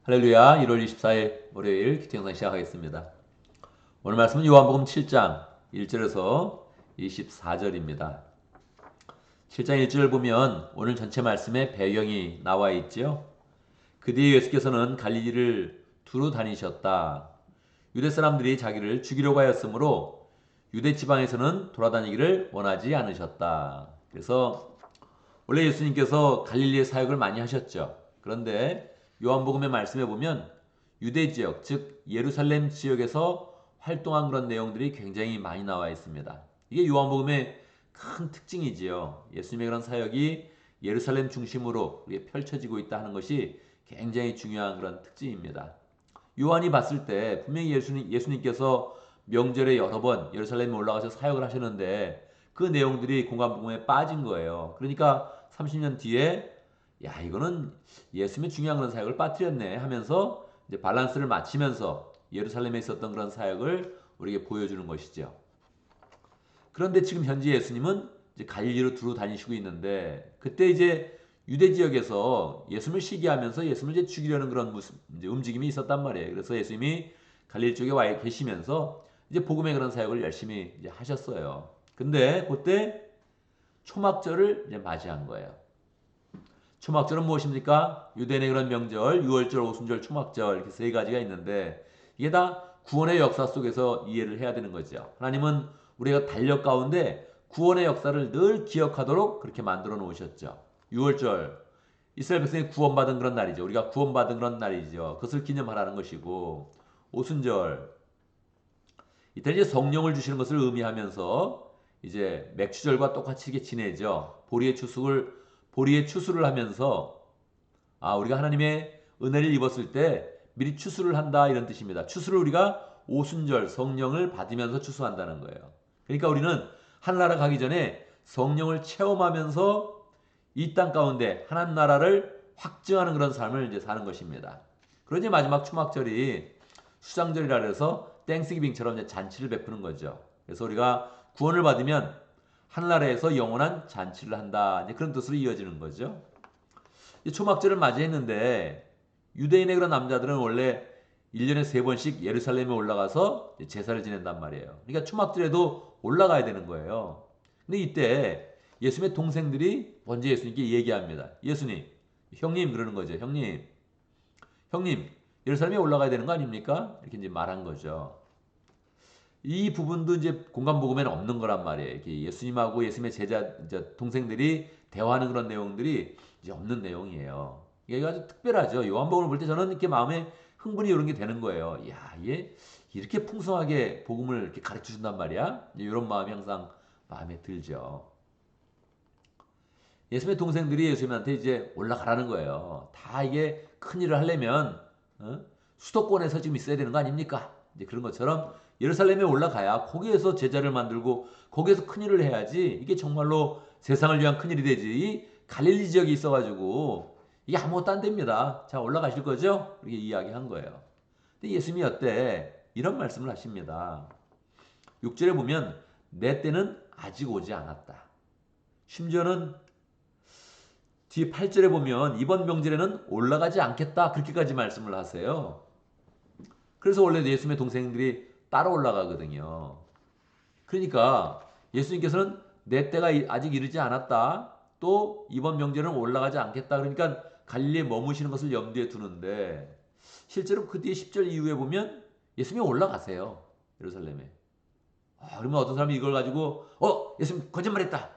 할렐루야. 1월 24일 월요일 기도 영상 시작하겠습니다. 오늘 말씀은 요한복음 7장 1절에서 24절입니다. 7장 1절을 보면 오늘 전체 말씀의 배경이 나와 있지요. 그 뒤에 예수께서는 갈릴리를 두루 다니셨다. 유대 사람들이 자기를 죽이려고 하였으므로 유대 지방에서는 돌아다니기를 원하지 않으셨다. 그래서 원래 예수님께서 갈릴리의 사역을 많이 하셨죠. 그런데 요한복음의 말씀에 보면 유대 지역, 즉 예루살렘 지역에서 활동한 그런 내용들이 굉장히 많이 나와 있습니다. 이게 요한복음의 큰 특징이지요. 예수님의 그런 사역이 예루살렘 중심으로 펼쳐지고 있다 하는 것이 굉장히 중요한 그런 특징입니다. 요한이 봤을 때 분명히 예수님께서 명절에 여러 번 예루살렘에 올라가서 사역을 하셨는데 그 내용들이 공간복음에 빠진 거예요. 그러니까 30년 뒤에 야 이거는 예수님의 중요한 그런 사역을 빠뜨렸네 하면서 이제 밸런스를 맞추면서 예루살렘에 있었던 그런 사역을 우리에게 보여주는 것이죠. 그런데 지금 현재 예수님은 이제 갈릴리로 두루 다니시고 있는데 그때 이제 유대 지역에서 예수님을 시기하면서 예수님을 이제 죽이려는 그런 이제 움직임이 있었단 말이에요. 그래서 예수님이 갈릴리 쪽에 와 계시면서 이제 복음의 그런 사역을 열심히 이제 하셨어요. 근데 그때 초막절을 이제 맞이한 거예요. 초막절은 무엇입니까? 유대인의 그런 명절, 유월절, 오순절, 초막절 이렇게 세 가지가 있는데 이게 다 구원의 역사 속에서 이해를 해야 되는 거죠. 하나님은 우리가 달력 가운데 구원의 역사를 늘 기억하도록 그렇게 만들어 놓으셨죠. 유월절 이스라엘 백성이 구원받은 그런 날이죠. 우리가 구원받은 그런 날이죠. 그것을 기념하라는 것이고 오순절 이때 이제 성령을 주시는 것을 의미하면서 이제 맥주절과 똑같이 이렇게 지내죠. 보리의 추수를 하면서 우리가 하나님의 은혜를 입었을 때 미리 추수를 한다 이런 뜻입니다. 추수를 우리가 오순절 성령을 받으면서 추수한다는 거예요. 그러니까 우리는 하늘나라 가기 전에 성령을 체험하면서 이 땅 가운데 하나님 나라를 확증하는 그런 삶을 이제 사는 것입니다. 그러지 마지막 초막절이 수장절이라 해서 땡스기빙처럼 이제 잔치를 베푸는 거죠. 그래서 우리가 구원을 받으면 하늘나라에서 영원한 잔치를 한다. 이제 그런 뜻으로 이어지는 거죠. 초막절을 맞이했는데 유대인의 그런 남자들은 원래 1년에 3번씩 예루살렘에 올라가서 제사를 지낸단 말이에요. 그러니까 초막절에도 올라가야 되는 거예요. 근데 이때 예수님의 동생들이 먼저 예수님께 얘기합니다. 예수님, 형님 그러는 거죠. 형님, 예루살렘에 올라가야 되는 거 아닙니까? 이렇게 이제 말한 거죠. 이 부분도 이제 공간복음에는 없는 거란 말이에요. 이렇게 예수님하고 예수님의 제자, 동생들이 대화하는 그런 내용들이 이제 없는 내용이에요. 이게 아주 특별하죠. 요한복음을 볼 때 저는 이렇게 마음에 흥분이 이런 게 되는 거예요. 야, 얘 이렇게 풍성하게 복음을 이렇게 가르쳐 준단 말이야? 이런 마음이 항상 마음에 들죠. 예수님의 동생들이 예수님한테 이제 올라가라는 거예요. 다 이게 큰 일을 하려면 수도권에서 지금 있어야 되는 거 아닙니까? 이제 그런 것처럼 예루살렘에 올라가야 거기에서 제자를 만들고 거기에서 큰 일을 해야지 이게 정말로 세상을 위한 큰 일이 되지. 이 갈릴리 지역이 있어가지고 이게 아무것도 안 됩니다. 자 올라가실 거죠? 이렇게 이야기한 거예요. 근데 예수님이 어때? 이런 말씀을 하십니다. 6절에 보면 내 때는 아직 오지 않았다. 심지어는 뒤에 8절에 보면 이번 명절에는 올라가지 않겠다. 그렇게까지 말씀을 하세요. 그래서 원래 예수님의 동생들이 따라 올라가거든요. 그러니까 예수님께서는 내 때가 아직 이르지 않았다. 또 이번 명절은 올라가지 않겠다. 그러니까 갈릴리에 머무시는 것을 염두에 두는데 실제로 그 뒤에 10절 이후에 보면 예수님이 올라가세요. 예루살렘에. 그러면 어떤 사람이 이걸 가지고 예수님 거짓말했다.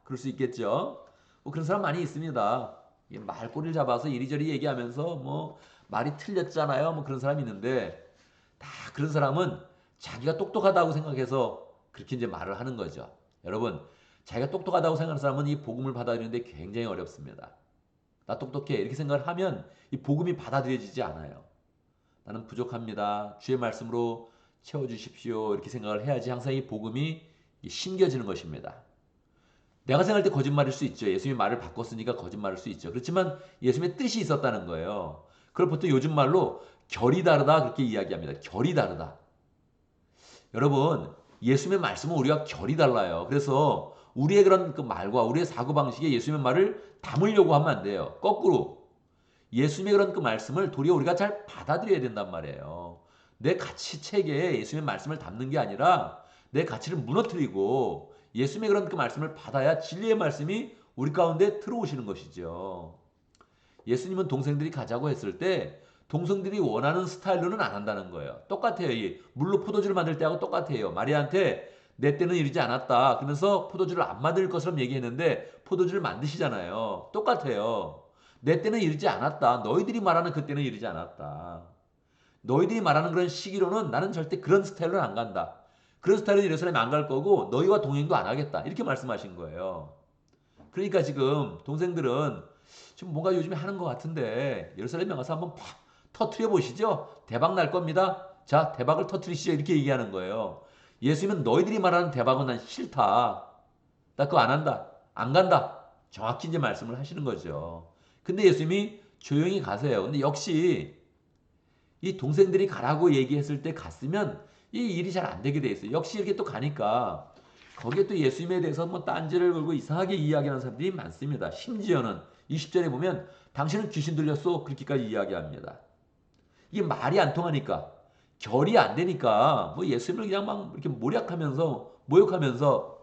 그럴 수 있겠죠. 뭐 그런 사람 많이 있습니다. 말꼬리를 잡아서 이리저리 얘기하면서 뭐 말이 틀렸잖아요. 뭐 그런 사람이 있는데 다 그런 사람은 자기가 똑똑하다고 생각해서 그렇게 이제 말을 하는 거죠. 여러분, 자기가 똑똑하다고 생각하는 사람은 이 복음을 받아들이는데 굉장히 어렵습니다. 나 똑똑해 이렇게 생각을 하면 이 복음이 받아들여지지 않아요. 나는 부족합니다. 주의 말씀으로 채워주십시오. 이렇게 생각을 해야지 항상 이 복음이 심겨지는 것입니다. 내가 생각할 때 거짓말일 수 있죠. 예수님이 말을 바꿨으니까 거짓말일 수 있죠. 그렇지만 예수님의 뜻이 있었다는 거예요. 그걸 보통 요즘 말로 결이 다르다 그렇게 이야기합니다. 결이 다르다. 여러분 예수님의 말씀은 우리가 결이 달라요. 그래서 우리의 그런 그 말과 우리의 사고방식에 예수님의 말을 담으려고 하면 안 돼요. 거꾸로 예수님의 그런 그 말씀을 도리어 우리가 잘 받아들여야 된단 말이에요. 내 가치책에 예수님의 말씀을 담는 게 아니라 내 가치를 무너뜨리고 예수님의 그런 그 말씀을 받아야 진리의 말씀이 우리 가운데 들어오시는 것이죠. 예수님은 동생들이 가자고 했을 때 동생들이 원하는 스타일로는 안 한다는 거예요. 똑같아요. 이 물로 포도주를 만들 때하고 똑같아요. 마리아한테 내 때는 이르지 않았다. 그러면서 포도주를 안 만들 것처럼 얘기했는데 포도주를 만드시잖아요. 똑같아요. 내 때는 이르지 않았다. 너희들이 말하는 그 때는 이르지 않았다. 너희들이 말하는 그런 시기로는 나는 절대 그런 스타일로는 안 간다. 그런 스타일로 예루살렘에 안 갈 거고 너희와 동행도 안 하겠다. 이렇게 말씀하신 거예요. 그러니까 지금 동생들은 지금 뭔가 요즘에 하는 것 같은데 예루살렘에 가서 한번 팍 터트려 보시죠. 대박 날 겁니다. 자, 대박을 터트리시죠. 이렇게 얘기하는 거예요. 예수님은 너희들이 말하는 대박은 난 싫다. 나 그거 안 한다. 안 간다. 정확히 이제 말씀을 하시는 거죠. 근데 예수님이 조용히 가세요. 근데 역시 이 동생들이 가라고 얘기했을 때 갔으면 이 일이 잘 안 되게 돼 있어요. 역시 이렇게 또 가니까 거기에 또 예수님에 대해서 뭐 딴지를 걸고 이상하게 이야기하는 사람들이 많습니다. 심지어는 20절에 보면 당신은 귀신 들렸어 그렇게까지 이야기합니다. 이게 말이 안 통하니까 결이 안 되니까 뭐 예수님을 그냥 막 이렇게 모략하면서 모욕하면서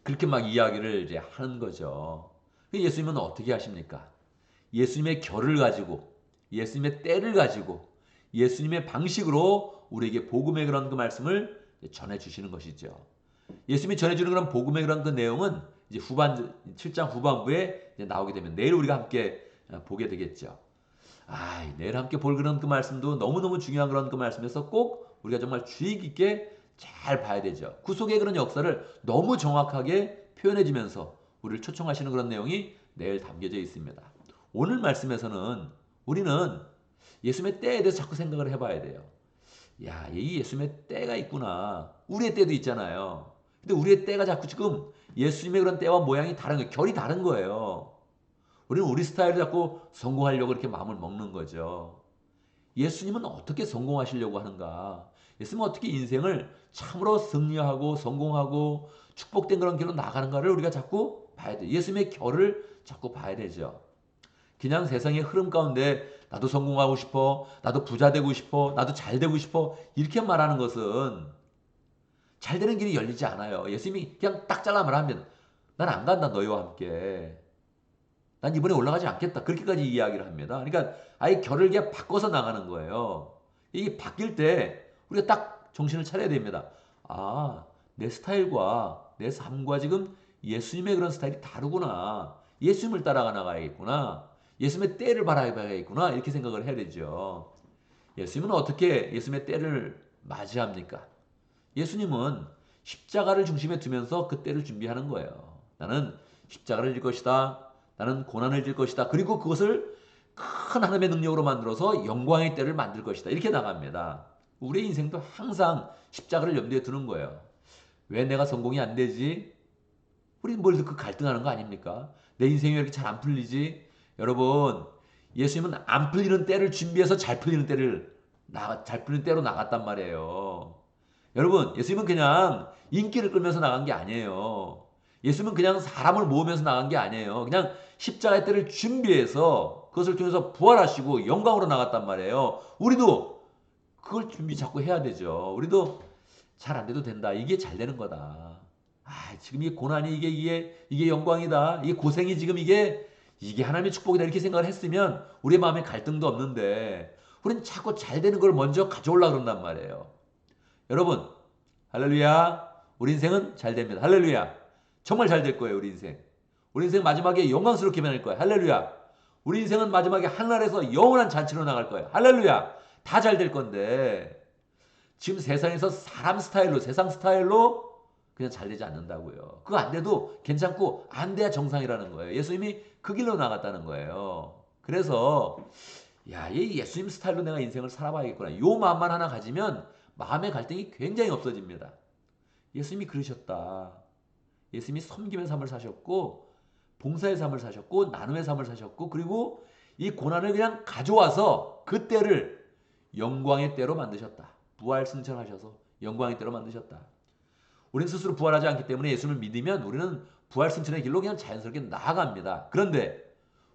그렇게 막 이야기를 이제 하는 거죠. 예수님은 어떻게 하십니까? 예수님의 결을 가지고 예수님의 때를 가지고 예수님의 방식으로 우리에게 복음의 그런 그 말씀을 전해 주시는 것이죠. 예수님이 전해주는 그런 복음의 그런 그 내용은 이제 7장 후반부에 이제 나오게 되면 내일 우리가 함께 보게 되겠죠. 내일 함께 볼 그런 그 말씀도 너무너무 중요한 그런 그 말씀에서 꼭 우리가 정말 주의 깊게 잘 봐야 되죠. 구속의 그런 역사를 너무 정확하게 표현해 주면서 우리를 초청하시는 그런 내용이 내일 담겨져 있습니다. 오늘 말씀에서는 우리는 예수님의 때에 대해서 자꾸 생각을 해봐야 돼요. 야, 이 예수님의 때가 있구나. 우리의 때도 있잖아요. 근데 우리의 때가 자꾸 지금 예수님의 그런 때와 모양이 다른 거예요. 결이 다른 거예요. 우리는 우리 스타일을 자꾸 성공하려고 이렇게 마음을 먹는 거죠. 예수님은 어떻게 성공하시려고 하는가? 예수님은 어떻게 인생을 참으로 승리하고 성공하고 축복된 그런 길로 나가는가를 우리가 자꾸 봐야 돼요. 예수님의 결을 자꾸 봐야 되죠. 그냥 세상의 흐름 가운데 나도 성공하고 싶어, 나도 부자 되고 싶어, 나도 잘 되고 싶어 이렇게 말하는 것은 잘 되는 길이 열리지 않아요. 예수님이 그냥 딱 잘라 말하면 난 안 간다 너희와 함께. 난 이번에 올라가지 않겠다. 그렇게까지 이야기를 합니다. 그러니까 아예 결을 그냥 바꿔서 나가는 거예요. 이게 바뀔 때 우리가 딱 정신을 차려야 됩니다. 내 스타일과 내 삶과 지금 예수님의 그런 스타일이 다르구나. 예수님을 따라가 나가야겠구나. 예수님의 때를 바라봐야겠구나. 이렇게 생각을 해야 되죠. 예수님은 어떻게 예수님의 때를 맞이합니까? 예수님은 십자가를 중심에 두면서 그 때를 준비하는 거예요. 나는 십자가를 질 것이다. 나는 고난을 질 것이다. 그리고 그것을 큰 하나님의 능력으로 만들어서 영광의 때를 만들 것이다. 이렇게 나갑니다. 우리의 인생도 항상 십자가를 염두에 두는 거예요. 왜 내가 성공이 안 되지? 우리는 뭘 그 갈등하는 거 아닙니까? 내 인생이 왜 이렇게 잘 안 풀리지? 여러분, 예수님은 안 풀리는 때를 준비해서 잘 풀리는 잘 풀리는 때로 나갔단 말이에요. 여러분, 예수님은 그냥 인기를 끌면서 나간 게 아니에요. 예수님은 그냥 사람을 모으면서 나간 게 아니에요. 그냥 십자가의 때를 준비해서 그것을 통해서 부활하시고 영광으로 나갔단 말이에요. 우리도 그걸 준비 자꾸 해야 되죠. 우리도 잘 안 돼도 된다. 이게 잘 되는 거다. 지금 이게 고난이 이게 영광이다. 이게 고생이 지금 이게 하나님의 축복이다. 이렇게 생각을 했으면 우리의 마음에 갈등도 없는데 우리는 자꾸 잘 되는 걸 먼저 가져오려고 그런단 말이에요. 여러분, 할렐루야. 우리 인생은 잘 됩니다. 할렐루야. 정말 잘 될 거예요, 우리 인생. 우리 인생 마지막에 영광스럽게 변할 거예요. 할렐루야. 우리 인생은 마지막에 하늘에서 영원한 잔치로 나갈 거예요. 할렐루야. 다 잘 될 건데 지금 세상에서 사람 스타일로, 세상 스타일로 그냥 잘 되지 않는다고요. 그거 안 돼도 괜찮고 안 돼야 정상이라는 거예요. 예수님이 그 길로 나갔다는 거예요. 그래서 이 예수님 스타일로 내가 인생을 살아봐야겠구나. 요 마음만 하나 가지면 마음의 갈등이 굉장히 없어집니다. 예수님이 그러셨다. 예수님이 섬김의 삶을 사셨고 봉사의 삶을 사셨고 나눔의 삶을 사셨고 그리고 이 고난을 그냥 가져와서 그 때를 영광의 때로 만드셨다. 부활 승천하셔서 영광의 때로 만드셨다. 우리는 스스로 부활하지 않기 때문에 예수님을 믿으면 우리는 부활 승천의 길로 그냥 자연스럽게 나아갑니다. 그런데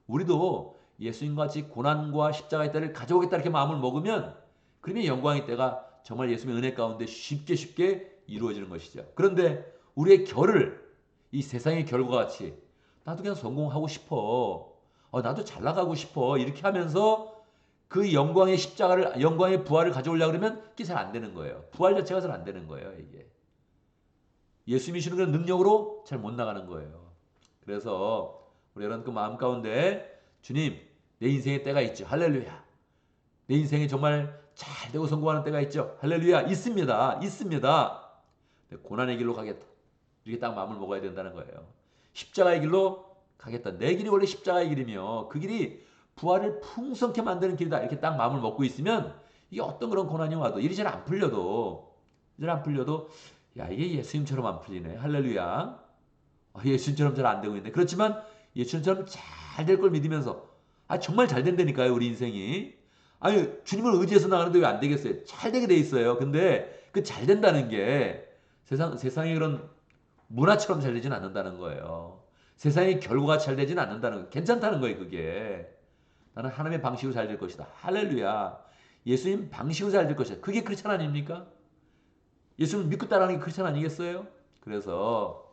우리도 예수님과 같이 고난과 십자가의 때를 가져오겠다 이렇게 마음을 먹으면 그러면 영광의 때가 정말 예수님의 은혜 가운데 쉽게 이루어지는 것이죠. 그런데 우리의 결을 이 세상의 결과 같이 나도 그냥 성공하고 싶어. 나도 잘 나가고 싶어. 이렇게 하면서 그 영광의 십자가를 영광의 부활을 가져오려고 그러면 그게 잘 안 되는 거예요. 부활 자체가 잘 안 되는 거예요, 이게. 예수님이 주는 그런 능력으로 잘 못 나가는 거예요. 그래서 우리 여러분 그 마음 가운데 주님, 내 인생의 때가 있죠. 할렐루야. 내 인생에 정말 잘 되고 성공하는 때가 있죠. 할렐루야. 있습니다. 있습니다. 고난의 길로 가겠다. 이렇게 딱 마음을 먹어야 된다는 거예요. 십자가의 길로 가겠다. 내 길이 원래 십자가의 길이며 그 길이 부활을 풍성케 만드는 길이다. 이렇게 딱 마음을 먹고 있으면 이게 어떤 그런 고난이 와도 일이 잘 안 풀려도 야, 이게 예수님처럼 안 풀리네. 할렐루야. 예수님처럼 잘 안 되고 있네. 그렇지만 예수님처럼 잘 될 걸 믿으면서 정말 잘 된다니까요. 우리 인생이. 주님을 의지해서 나가는데 왜 안 되겠어요? 잘 되게 돼 있어요. 근데 그 잘 된다는 게 세상의 그런 문화처럼 잘 되진 않는다는 거예요. 세상의 결과가 잘 되진 않는다는 거예요. 괜찮다는 거예요. 그게. 나는 하나님의 방식으로 잘 될 것이다. 할렐루야. 예수님 방식으로 잘 될 것이다. 그게 크리스찬 아닙니까? 예수님을 믿고 따라하는 게 크리스찬 아니겠어요? 그래서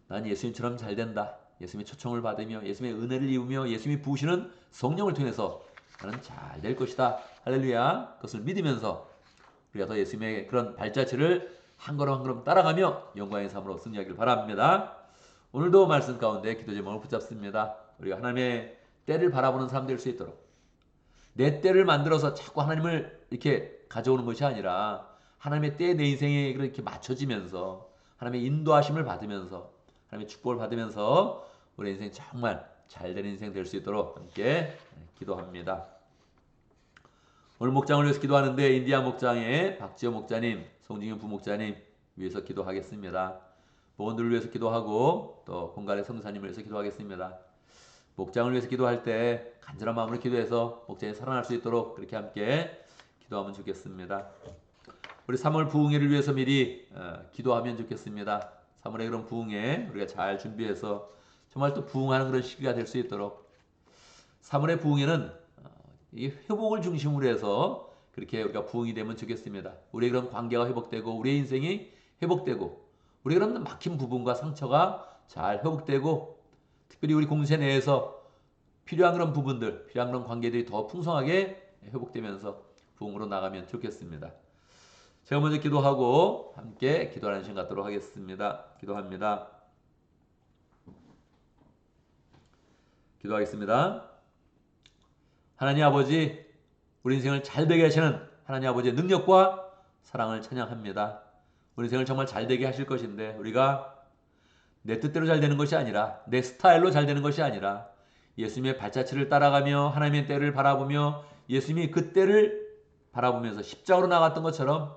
난 예수님처럼 잘 된다. 예수님의 초청을 받으며 예수님의 은혜를 입으며 예수님이 부으시는 성령을 통해서 나는 잘 될 것이다. 할렐루야. 그것을 믿으면서 우리가 더 예수님의 그런 발자취를 한 걸음 한 걸음 따라가며 영광의 삶으로 승리하기를 바랍니다. 오늘도 말씀 가운데 기도 제목을 붙잡습니다. 우리가 하나님의 때를 바라보는 사람 될 수 있도록 내 때를 만들어서 자꾸 하나님을 이렇게 가져오는 것이 아니라 하나님의 때에 내 인생에 이렇게 맞춰지면서 하나님의 인도하심을 받으면서 하나님의 축복을 받으면서 우리 인생 정말 잘되는 인생 될 수 있도록 함께 기도합니다. 오늘 목장을 위해서 기도하는데 인디아 목장의 박지호 목자님, 송진규 부목자님 위해서 기도하겠습니다. 보건들을 위해서 기도하고 또 공간의 성사님을 위해서 기도하겠습니다. 목장을 위해서 기도할 때 간절한 마음으로 기도해서 목장이 살아날 수 있도록 그렇게 함께 기도하면 좋겠습니다. 우리 3월 부흥회를 위해서 미리 기도하면 좋겠습니다. 3월의 그런 부흥회 우리가 잘 준비해서 정말 또 부흥하는 그런 시기가 될 수 있도록 3월의 부흥회는 이 회복을 중심으로 해서 그렇게 우리가 부흥이 되면 좋겠습니다. 우리의 그런 관계가 회복되고 우리의 인생이 회복되고 우리의 그런 막힌 부분과 상처가 잘 회복되고 특별히 우리 공동체 내에서 필요한 그런 부분들, 필요한 그런 관계들이 더 풍성하게 회복되면서 부흥으로 나가면 좋겠습니다. 제가 먼저 기도하고 함께 기도하는 시간 갖도록 하겠습니다. 기도합니다. 기도하겠습니다. 하나님 아버지, 우리 인생을 잘되게 하시는 하나님 아버지의 능력과 사랑을 찬양합니다. 우리 인생을 정말 잘되게 하실 것인데 우리가 내 뜻대로 잘 되는 것이 아니라 내 스타일로 잘 되는 것이 아니라 예수님의 발자취를 따라가며 하나님의 때를 바라보며 예수님이 그 때를 바라보면서 십자가로 나갔던 것처럼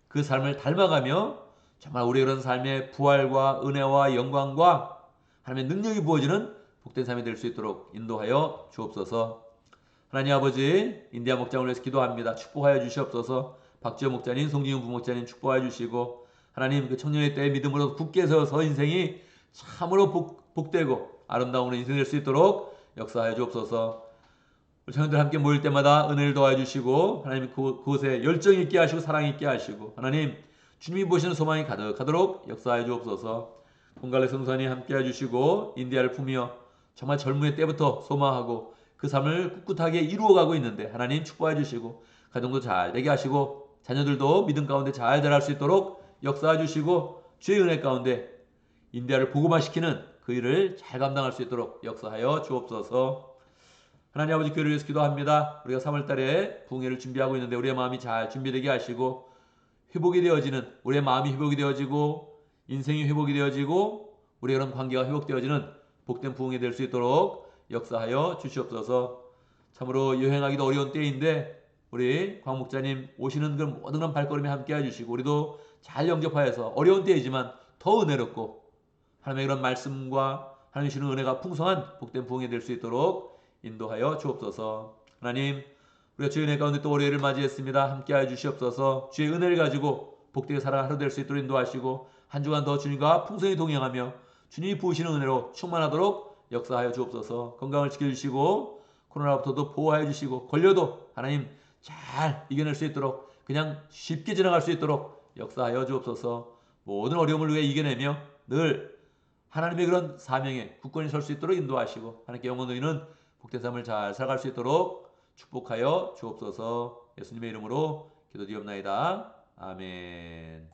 그 삶을 닮아가며 정말 우리의 그런 삶의 부활과 은혜와 영광과 하나님의 능력이 부어지는 복된 삶이 될 수 있도록 인도하여 주옵소서. 하나님 아버지, 인디아 목장을 위해서 기도합니다. 축복하여 주시옵소서. 박지호 목자님, 송진훈 부목자님 축복하여 주시고 하나님 그 청년의 때의 믿음으로 굳게 서서 인생이 참으로 복되고 아름다운 인생이 될 수 있도록 역사하여 주옵소서. 우리 청년들 함께 모일 때마다 은혜를 더하여 주시고 하나님 그곳에 열정 있게 하시고 사랑 있게 하시고 하나님 주님이 보시는 소망이 가득하도록 역사하여 주옵소서. 공갈래 성산이 함께 해주시고 인디아를 품으며 정말 젊음의 때부터 소망하고 그 삶을 꿋꿋하게 이루어가고 있는데 하나님 축복해 주시고 가정도 잘 되게 하시고 자녀들도 믿음 가운데 잘 자랄 수 있도록 역사해 주시고 주의 은혜 가운데 인디아를 복음화시키는 그 일을 잘 감당할 수 있도록 역사하여 주옵소서. 하나님 아버지 교회를 위해서 기도합니다. 우리가 3월달에 부흥회를 준비하고 있는데 우리의 마음이 잘 준비되게 하시고 회복이 되어지는 우리의 마음이 회복이 되어지고 인생이 회복이 되어지고 우리의 그런 관계가 회복되어지는 복된 부흥이 될 수 있도록 역사하여 주시옵소서. 참으로 여행하기도 어려운 때인데 우리 광 목자님 오시는 그 모든 그런 발걸음에 함께 해주시고 우리도 잘 영접하여서 어려운 때이지만 더 은혜롭고 하나님의 그런 말씀과 하나님 주시는 은혜가 풍성한 복된 부흥이 될 수 있도록 인도하여 주옵소서. 하나님 우리가 주의 은혜 가운데 또 월요일을 맞이했습니다. 함께 하여 주시옵소서. 주의 은혜를 가지고 복되게 살아가 하루 될 수 있도록 인도하시고 한 주간 더 주님과 풍성히 동행하며 주님이 부으시는 은혜로 충만하도록 역사하여 주옵소서. 건강을 지켜주시고 코로나부터도 보호하여 주시고 걸려도 하나님 잘 이겨낼 수 있도록 그냥 쉽게 지나갈 수 있도록 역사하여 주옵소서. 모든 어려움을 위해 이겨내며 늘 하나님의 그런 사명에 굳건히 설 수 있도록 인도하시고 하나님께 영원 누리는 복된 삶을 잘 살아갈 수 있도록 축복하여 주옵소서. 예수님의 이름으로 기도드리옵나이다. 아멘.